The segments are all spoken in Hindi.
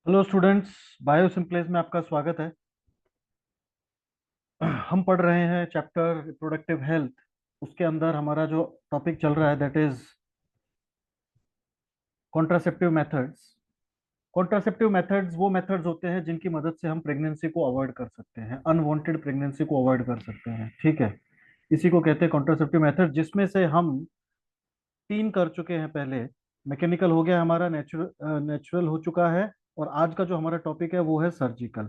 हेलो स्टूडेंट्स, बायो सिंप्लेस में आपका स्वागत है। हम पढ़ रहे हैं चैप्टर रिप्रोडक्टिव हेल्थ। उसके अंदर हमारा जो टॉपिक चल रहा है that is contraceptive methods. Contraceptive methods वो मेथड्स होते हैं जिनकी मदद से हम प्रेगनेंसी को अवॉइड कर सकते हैं, अनवांटेड प्रेगनेंसी को अवॉइड कर सकते हैं। ठीक है, इसी को कहते हैं कॉन्ट्रासेप्टिव मेथड, जिसमें से हम तीन कर चुके हैं पहले। मैकेनिकल हो गया हमारा, नेचुरल नेचुरल हो चुका है, और आज का जो हमारा टॉपिक है वो है सर्जिकल।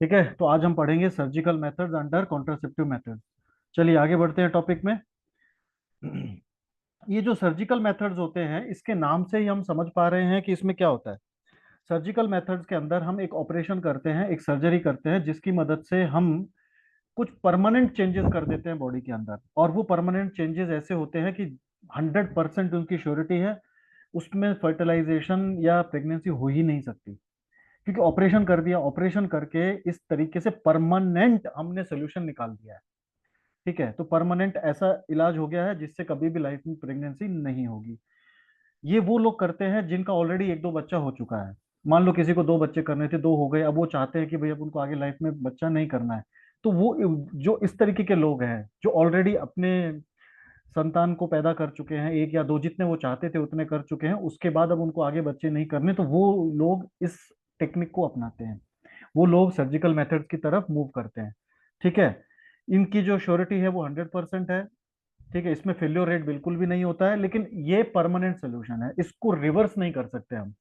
ठीक है, तो आज हम पढ़ेंगे surgical methods under contraceptive methods. चलिए आगे बढ़ते हैं टॉपिक में। ये जो सर्जिकल मेथड्स होते हैं, इसके नाम से ही हम समझ पा रहे हैं कि इसमें क्या होता है। सर्जिकल मेथड्स के अंदर हम एक ऑपरेशन करते हैं, एक सर्जरी करते हैं, जिसकी मदद से हम कुछ परमानेंट चेंजेस कर देते हैं बॉडी के अंदर। और वो परमानेंट चेंजेस ऐसे होते हैं कि 100% उनकी श्योरिटी है, उसमें फर्टिलाइजेशन या प्रेगनेंसी हो ही नहीं सकती, क्योंकि ऑपरेशन कर दिया। ऑपरेशन करके इस तरीके से परमानेंट हमने सोल्यूशन निकाल दिया है। ठीक है, तो परमानेंट ऐसा इलाज हो गया है जिससे कभी भी लाइफ में प्रेगनेंसी नहीं होगी। ये वो लोग करते हैं जिनका ऑलरेडी एक दो बच्चा हो चुका है। मान लो किसी को दो बच्चे करने थे, दो हो गए, अब वो चाहते हैं कि भाई अब उनको आगे लाइफ में बच्चा नहीं करना है। तो वो जो इस तरीके के लोग हैं जो ऑलरेडी अपने संतान को पैदा कर चुके हैं, एक या दो, जितने वो चाहते थे उतने कर चुके हैं, उसके बाद अब उनको आगे बच्चे नहीं करने, तो वो लोग इस टेक्निक को अपनाते हैं। वो लोग सर्जिकल मेथड की तरफ मूव करते हैं। ठीक है, इनकी जो श्योरिटी है वो 100% है। ठीक है, इसमें फेल्योर रेट बिल्कुल भी नहीं होता है, लेकिन ये परमानेंट सोल्यूशन है, इसको रिवर्स नहीं कर सकते हम।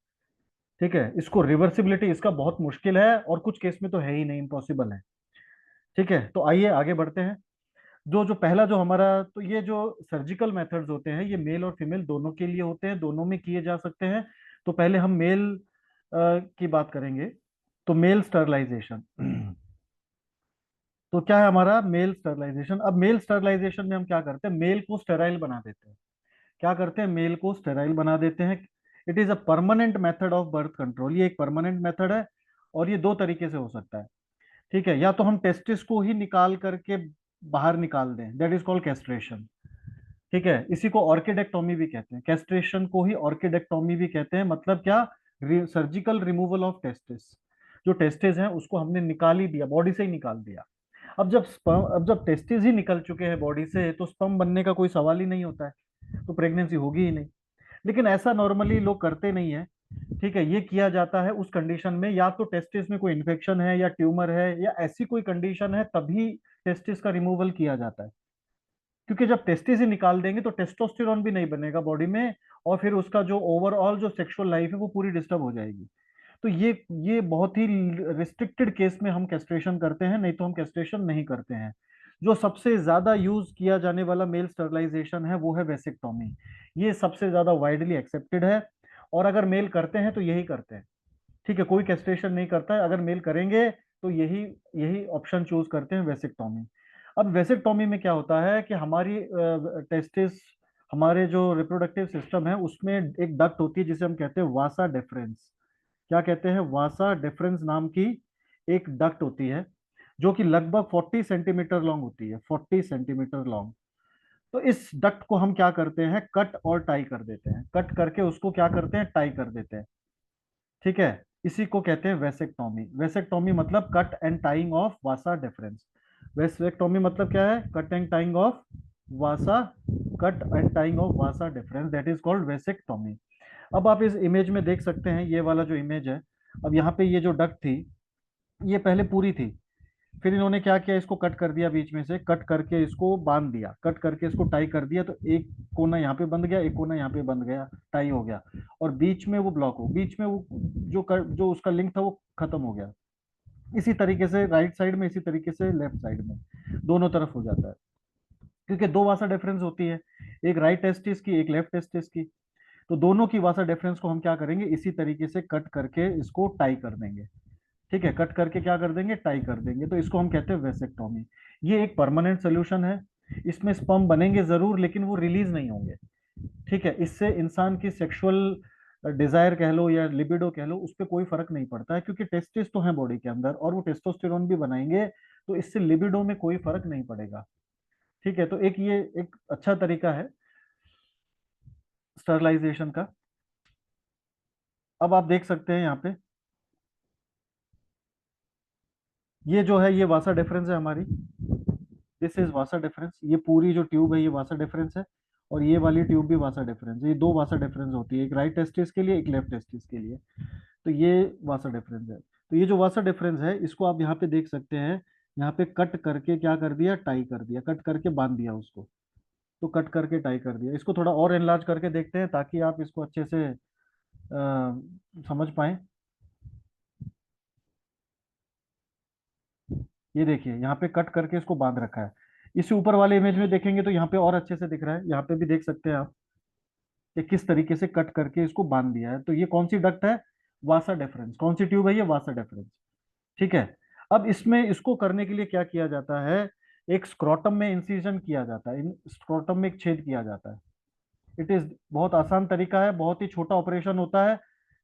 ठीक है, इसको रिवर्सिबिलिटी इसका बहुत मुश्किल है, और कुछ केस में तो है ही नहीं, इम्पॉसिबल है। ठीक है, तो आइए आगे बढ़ते हैं। जो जो पहला जो हमारा, तो ये जो सर्जिकल मेथड्स होते हैं ये मेल और फीमेल दोनों के लिए होते हैं, दोनों में किए जा सकते हैं। तो पहले हम मेल की बात करेंगे। तो मेल स्टरलाइजेशन। तो क्या है हमारा मेल स्टरलाइजेशन? अब मेल स्टरलाइजेशन में हम क्या करते हैं, मेल को स्टेराइल बना देते हैं। क्या करते हैं, मेल को स्टेराइल बना देते हैं। It is a permanent method of birth control, ये एक परमानेंट मेथड है। और ये दो तरीके से हो सकता है। ठीक है, या तो हम टेस्टिस को ही निकाल करके बाहर निकाल दें, दैट इज कॉल्ड कैस्ट्रेशन। ठीक है, इसी को ऑर्किडेक्टोमी भी कहते हैं, कैस्ट्रेशन को ही ऑर्किडेक्टोमी भी कहते हैं। मतलब क्या, सर्जिकल रिमूवल ऑफ टेस्टिस। जो टेस्टिस हैं उसको हमने निकाल ही दिया, बॉडी से ही निकाल दिया। अब जब टेस्टिस ही निकल चुके हैं बॉडी से, तो स्पर्म बनने का कोई सवाल ही नहीं होता है, तो प्रेगनेंसी होगी ही नहीं। लेकिन ऐसा नॉर्मली लोग करते नहीं है। ठीक है, ये किया जाता है उस कंडीशन में, या तो टेस्टिस में कोई इन्फेक्शन है या ट्यूमर है या ऐसी कोई कंडीशन है, तभी टेस्टिस का रिमूवल किया जाता है। क्योंकि जब टेस्टिस ही निकाल देंगे तो टेस्टोस्टेरॉन भी नहीं बनेगा बॉडी में, और फिर उसका जो ओवरऑल जो सेक्सुअल लाइफ है वो पूरी डिस्टर्ब हो जाएगी। तो ये बहुत ही रिस्ट्रिक्टेड केस में हम कैस्ट्रेशन करते हैं, नहीं तो हम कैस्ट्रेशन नहीं करते हैं। जो सबसे ज्यादा यूज किया जाने वाला मेल स्टरलाइजेशन है वो है वेसेक्टोमी। ये सबसे ज्यादा वाइडली एक्सेप्टेड है, और अगर मेल करते हैं तो यही करते हैं। ठीक है, कोई कैस्ट्रेशन नहीं करता है, अगर मेल करेंगे तो यही यही ऑप्शन चूज करते हैं, वेसेक्टोमी। अब वेसेक्टोमी में क्या होता है कि हमारी टेस्टिस, हमारे जो रिप्रोडक्टिव सिस्टम है उसमें एक डक्ट होती है जिसे हम कहते हैं वासा डेफरेंस। क्या कहते हैं, वासा डेफरेंस नाम की एक डक्ट होती है, जो कि लगभग 40 सेंटीमीटर लॉन्ग होती है, 40 सेंटीमीटर लॉन्ग। तो इस डक्ट को हम क्या करते हैं, कट और टाई कर देते हैं, कट करके उसको क्या करते हैं, टाई कर देते हैं। ठीक है, इसी को कहते हैं वेसेक्टोमी। वेसेक्टोमी मतलब cut and tying of vasa difference. Vasectomy मतलब क्या है, cut and tying of Vasa, cut and tying of vasa difference, that is called vasectomy. अब आप इस इमेज में देख सकते हैं, ये वाला जो इमेज है, अब यहाँ पे ये जो डक्ट थी ये पहले पूरी थी, फिर इन्होंने क्या किया, इसको कट कर दिया, बीच में से कट करके इसको बांध दिया, कट करके इसको टाई कर दिया, तो एक कोना यहाँ पे बंध गया, एक कोना यहाँ पे बंध गया, टाई हो गया। और बीच में वो ब्लॉक हो, बीच में वो जो उसका लिंक था वो खत्म हो गया। इसी तरीके से राइट साइड में, इसी तरीके से लेफ्ट साइड में, दोनों तरफ हो जाता है। क्योंकि दो वासा डिफरेंस होती है, एक राइट टेस्टिस की, एक लेफ्ट टेस्टिस की। तो दोनों की वासा डिफरेंस को हम क्या करेंगे, इसी तरीके से कट करके इसको टाई कर देंगे। ठीक है, कट करके क्या कर देंगे, टाई कर देंगे, तो इसको हम कहते हैं वेसेक्टोमी। ये एक परमानेंट सोल्यूशन है। इसमें स्पर्म बनेंगे जरूर, लेकिन वो रिलीज नहीं होंगे। ठीक है, इससे इंसान की सेक्सुअल डिजायर कह लो या लिबिडो कह लो, उस पर कोई फर्क नहीं पड़ता है, क्योंकि टेस्टिस तो है बॉडी के अंदर और वो टेस्टोस्टेरोन भी बनाएंगे, तो इससे लिबिडो में कोई फर्क नहीं पड़ेगा। ठीक है, तो एक ये एक अच्छा तरीका है स्टरलाइजेशन का। अब आप देख सकते हैं यहाँ पे, ये जो है ये वासा डिफरेंस है हमारी, दिस इज वासा डिफरेंस, ये पूरी जो ट्यूब है ये वासा डिफरेंस है, और ये वाली ट्यूब भी वासा डिफरेंस है। ये दो वासा डिफरेंस होती है, एक राइट टेस्टिस के लिए, एक लेफ्ट टेस्टिस के लिए। तो ये वासा डिफरेंस है। तो ये जो वासा डिफरेंस है इसको आप यहाँ पे देख सकते हैं, यहाँ पे कट करके क्या कर दिया, टाई कर दिया, कट करके बांध दिया उसको। तो कट करके टाई कर दिया। इसको थोड़ा और एनलार्ज करके देखते हैं ताकि आप इसको अच्छे से समझ पाए। ये देखिए यहाँ पे कट करके इसको बांध रखा है। इसी ऊपर वाले इमेज में देखेंगे तो यहाँ पे और अच्छे से दिख रहा है, यहाँ पे भी देख सकते हैं आप कि किस तरीके से कट करके इसको बांध दिया है। तो ये कौन सी डक्ट है, वासा डिफरेंस। कौन सी ट्यूब है ये, वासा डिफरेंस। ठीक है। अब इसमें इसको करने के लिए क्या किया जाता है, एक स्क्रोटम में इंसिजन किया जाता है, इन स्क्रोटम में एक छेद किया जाता है। इट इज बहुत आसान तरीका है, बहुत ही छोटा ऑपरेशन होता है।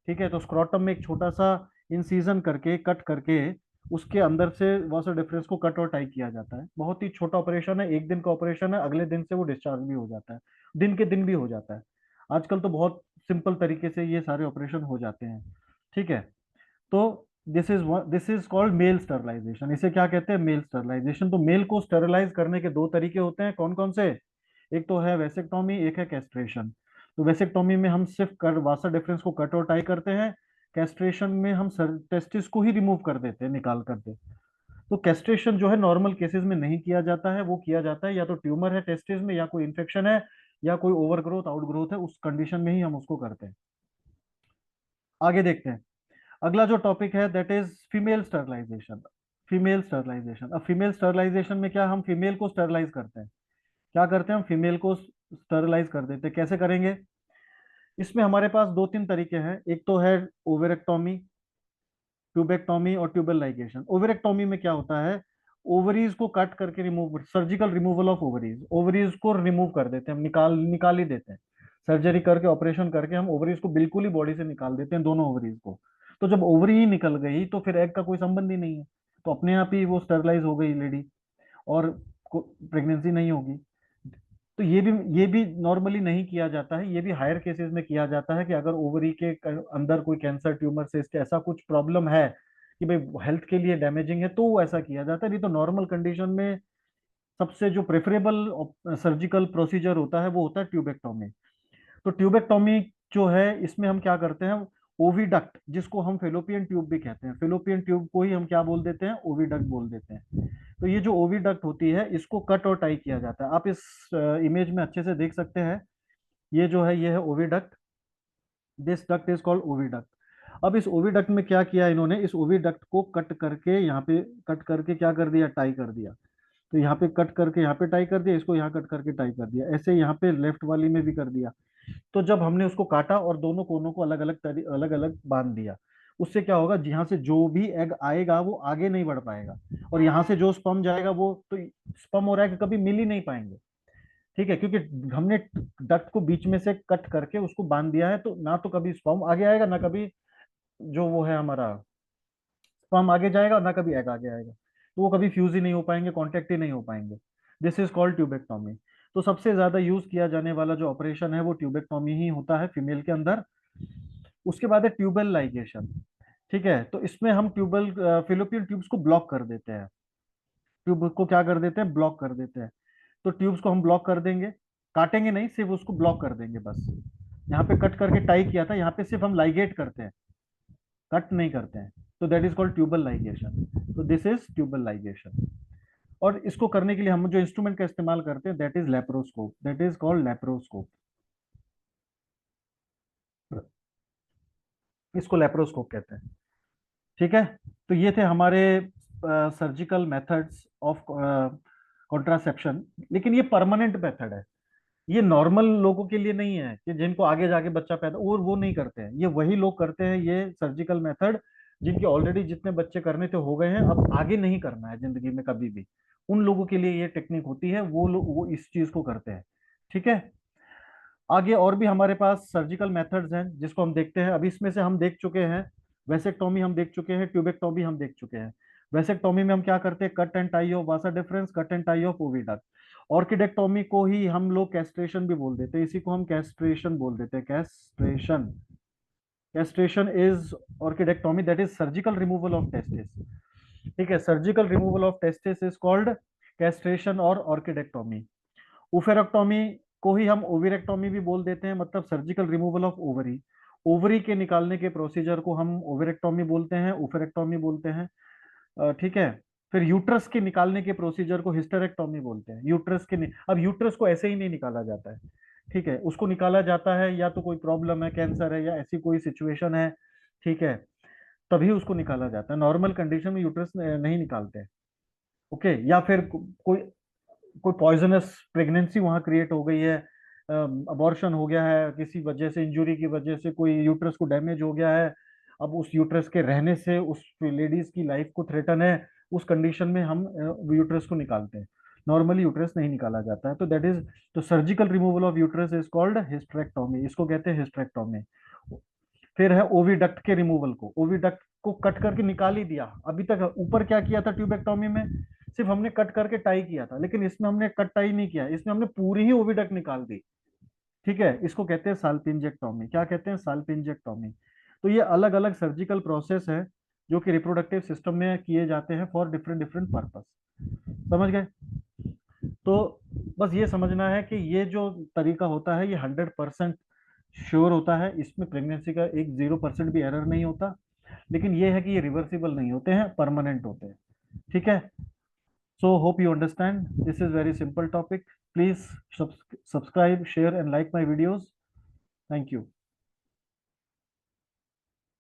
ठीक है, तो स्क्रोटम में एक छोटा सा इंसिजन करके, कट करके उसके अंदर से वासर डिफरेंस को कट और टाई किया जाता है। बहुत ही छोटा ऑपरेशन है, एक दिन का ऑपरेशन है, अगले दिन से वो डिस्चार्ज भी हो जाता है, दिन के दिन भी हो जाता है। आजकल तो बहुत सिंपल तरीके से ये सारे ऑपरेशन हो जाते हैं। ठीक है। तो this is called male sterilization. इसे क्या कहते हैं, मेल स्टरलाइजेशन। तो मेल को स्टरलाइज करने के दो तरीके होते हैं, कौन कौन से, एक तो है वेसेक्टोमी, एक है कैस्ट्रेशन। तो वेसेक्टोमी में हम सिर्फ कर वासा डिफरेंस को कट और टाई करते हैं। कैस्ट्रेशन में हम टेस्टिस को ही रिमूव कर देते हैं, निकाल कर दे। तो कैस्ट्रेशन जो है नॉर्मल केसेस में नहीं किया जाता है, वो किया जाता है या तो ट्यूमर है टेस्टिस में, या कोई इन्फेक्शन है, या कोई ओवर ग्रोथ आउट ग्रोथ है, उस कंडीशन में ही हम उसको करते हैं। आगे देखते हैं। अगला जो टॉपिक है that is female sterilization. Female sterilization. अब फीमेल स्टरलाइजेशन में क्या, हम फीमेल को स्टरलाइज करते हैं। क्या करते हैं, हम फीमेल को स्टरलाइज कर देते हैं। कैसे करेंगे, इसमें हमारे पास दो तीन तरीके हैं। एक तो है ओवेरेक्टोमी, ट्यूबेक्टोमी और ट्यूबल लाइगेशन। ओवेरेक्टोमी में क्या होता है, ओवरीज को कट करके remove, surgical removal of ovaries, ovaries को रिमूव कर देते हैं हम, निकाल निकाल ही देते हैं। सर्जरी करके, ऑपरेशन करके हम ओवरीज को बिल्कुल ही बॉडी से निकाल देते हैं, दोनों ओवरीज को। तो जब ओवरी ही निकल गई तो फिर एग का कोई संबंध ही नहीं है, तो अपने आप ही वो स्टरलाइज हो गई लेडी, और प्रेगनेंसी नहीं होगी। तो ये भी नॉर्मली नहीं किया जाता है, ये भी हायर केसेस में किया जाता है कि अगर ओवरी के अंदर कोई कैंसर, ट्यूमर, सिस्ट ऐसा कुछ प्रॉब्लम है कि भाई हेल्थ के लिए डैमेजिंग है, तो वो ऐसा किया जाता है। नहीं तो नॉर्मल कंडीशन में सबसे जो प्रेफरेबल सर्जिकल प्रोसीजर होता है वो होता है ट्यूबेक्टोमी। तो ट्यूबेक्टोमी जो है इसमें हम क्या करते हैं, ओविडक्ट, जिसको हम फेलोपियन ट्यूब भी कहते हैं, फेलोपियन ट्यूब को ही हम क्या बोल देते हैं, ओविडक्ट बोल देते हैं। तो ये जो ओविडक्ट होती है इसको कट और टाई किया जाता है। आप इस इमेज में अच्छे से देख सकते हैं, ये जो है ये है oviduct, this duct is called oviduct. अब इस ओविडक्ट में क्या किया इन्होंने, इस ओविडक्ट को कट करके यहाँ पे, कट करके क्या कर दिया, टाई कर दिया। तो यहाँ पे कट करके यहाँ पे टाई कर दिया, इसको यहाँ कट करके टाई कर दिया, ऐसे यहाँ पे लेफ्ट वाली में भी कर दिया। तो जब हमने उसको काटा और दोनों कोनों को अलग अलग अलग अलग बांध दिया, उससे क्या होगा, यहाँ से जो भी एग आएगा वो आगे नहीं बढ़ पाएगा, और यहाँ से जो स्पर्म जाएगा वो तो स्पर्म और एग कभी मिल ही नहीं पाएंगे। ठीक है, क्योंकि हमने डक्ट को बीच में से कट करके उसको बांध दिया है, तो ना तो कभी स्पर्म आगे आएगा, ना कभी जो वो है हमारा स्पर्म आगे जाएगा, ना कभी एग आगे आएगा। तो वो कभी फ्यूज ही नहीं हो पाएंगे, कॉन्टेक्ट ही नहीं हो पाएंगे। This is called tubectomy. तो सबसे ज्यादा यूज किया जाने वाला जो ऑपरेशन है वो ट्यूबेक्टोमी ही होता है फीमेल के अंदर। उसके बाद है ट्यूबल लाइगेशन। ठीक है, तो इसमें हम ट्यूबल फिलोपियन ट्यूब्स को ब्लॉक कर देते हैं। ट्यूब को क्या कर देते हैं, ब्लॉक कर देते हैं। तो ट्यूब्स को हम ब्लॉक कर देंगे, काटेंगे नहीं, सिर्फ उसको ब्लॉक कर देंगे बस। यहाँ पे कट करके टाई किया था, यहाँ पे सिर्फ हम लाइगेट करते हैं, कट नहीं करते हैं। तो that is called tubal ligation. तो दिस इज ट्यूबल लाइगेशन। और इसको करने के लिए हम जो इंस्ट्रूमेंट का इस्तेमाल करते हैं that is laparoscope, that is called laparoscope. इसको लेप्रोस्कोप कहते हैं। ठीक है। तो ये थे हमारे सर्जिकल मेथड्स ऑफ कॉन्ट्रासेप्शन। लेकिन ये परमानेंट मेथड है, ये नॉर्मल लोगों के लिए नहीं है कि जिनको आगे जाके बच्चा पैदा, और वो नहीं करते हैं, ये वही लोग करते हैं ये सर्जिकल मेथड जिनके ऑलरेडी जितने बच्चे करने थे हो गए हैं, अब आगे नहीं करना है जिंदगी में कभी भी। उन लोगों के लिए ये टेक्निक होती है, वो लोग वो इस चीज को करते हैं। ठीक है। आगे और भी हमारे पास सर्जिकल मेथड्स हैं जिसको हम देखते हैं। अभी इसमें से हम देख चुके हैं, वेसेक्टोमी हम देख चुके हैं, ट्यूबेक्टोमी हम देख चुके हैं। वेसेक्टोमी में हम क्या करते हैं, cut and tie of vasa deferens, cut and tie of oviduct. Orchidectomy को ही हम लोग कैस्ट्रेशन भी बोल देते हैं, इसी को हम कैस्ट्रेशन बोल देते हैं, castration. Castration is orchidectomy, that is surgical removal of testis. ठीक है, surgical removal of testis is called castration और ऑर्किडेक्टोमी। ओफेरेक्टोमी को ही हम ओविरेक्टोमी भी बोल देते हैं, मतलब surgical removal of ovary. Ovary के निकालने के प्रोसीजर को हम ओवेरेक्टोमी बोलते हैं, ओफेरेक्टोमी बोलते हैं। ठीक है। फिर यूट्रस के निकालने के प्रोसीजर को हिस्टेरेक्टोमी बोलते हैं। अब यूट्रस को ऐसे ही नहीं निकाला जाता है, ठीक है, उसको निकाला जाता है या तो कोई प्रॉब्लम है, कैंसर है या ऐसी कोई सिचुएशन है, ठीक है, तभी उसको निकाला जाता है। नॉर्मल कंडीशन में यूट्रस नहीं निकालते हैं। ओके, या फिर कोई कोई पॉइजनस प्रेगनेंसी वहां क्रिएट हो गई है, अबॉर्शन हो गया है किसी वजह से, इंजुरी की वजह से कोई यूट्रस को डैमेज हो गया है, अब उस यूट्रस के रहने से उस लेडीज की लाइफ को थ्रेटन है, उस कंडीशन में हम यूट्रस को निकालते हैं। नॉर्मली यूट्रस नहीं निकाला जाता है, तो दैट इज, तो surgical removal of uterus is called hysterectomy, इसको कहते हैं हिस्टेरेक्टोमी। फिर है ओविडक्ट के रिमूवल को, ओविडक्ट को कट करके निकाल ही दिया। अभी तक ऊपर क्या किया था ट्यूबेक्टोमी में, सिर्फ हमने कट करके टाई किया था, लेकिन इसमें हमने कट टाई नहीं किया, इसमें हमने पूरी ही ओविडक्ट निकाल दी। ठीक है, इसको कहते हैं साल्पिंजेक्टोमी। क्या कहते हैं? साल्पिंजेक्टोमी। तो ये अलग अलग सर्जिकल प्रोसेस है जो कि रिप्रोडक्टिव सिस्टम में किए जाते हैं फॉर डिफरेंट डिफरेंट पर्पस। समझ गए? तो बस ये समझना है कि ये जो तरीका होता है ये 100% श्योर होता है, इसमें प्रेगनेंसी का एक 0% भी एरर नहीं होता। लेकिन ये है कि ये रिवर्सिबल नहीं होते हैं, परमानेंट होते हैं। ठीक है। So hope you understand. This is very simple topic. Please subscribe, share and like my videos. Thank you.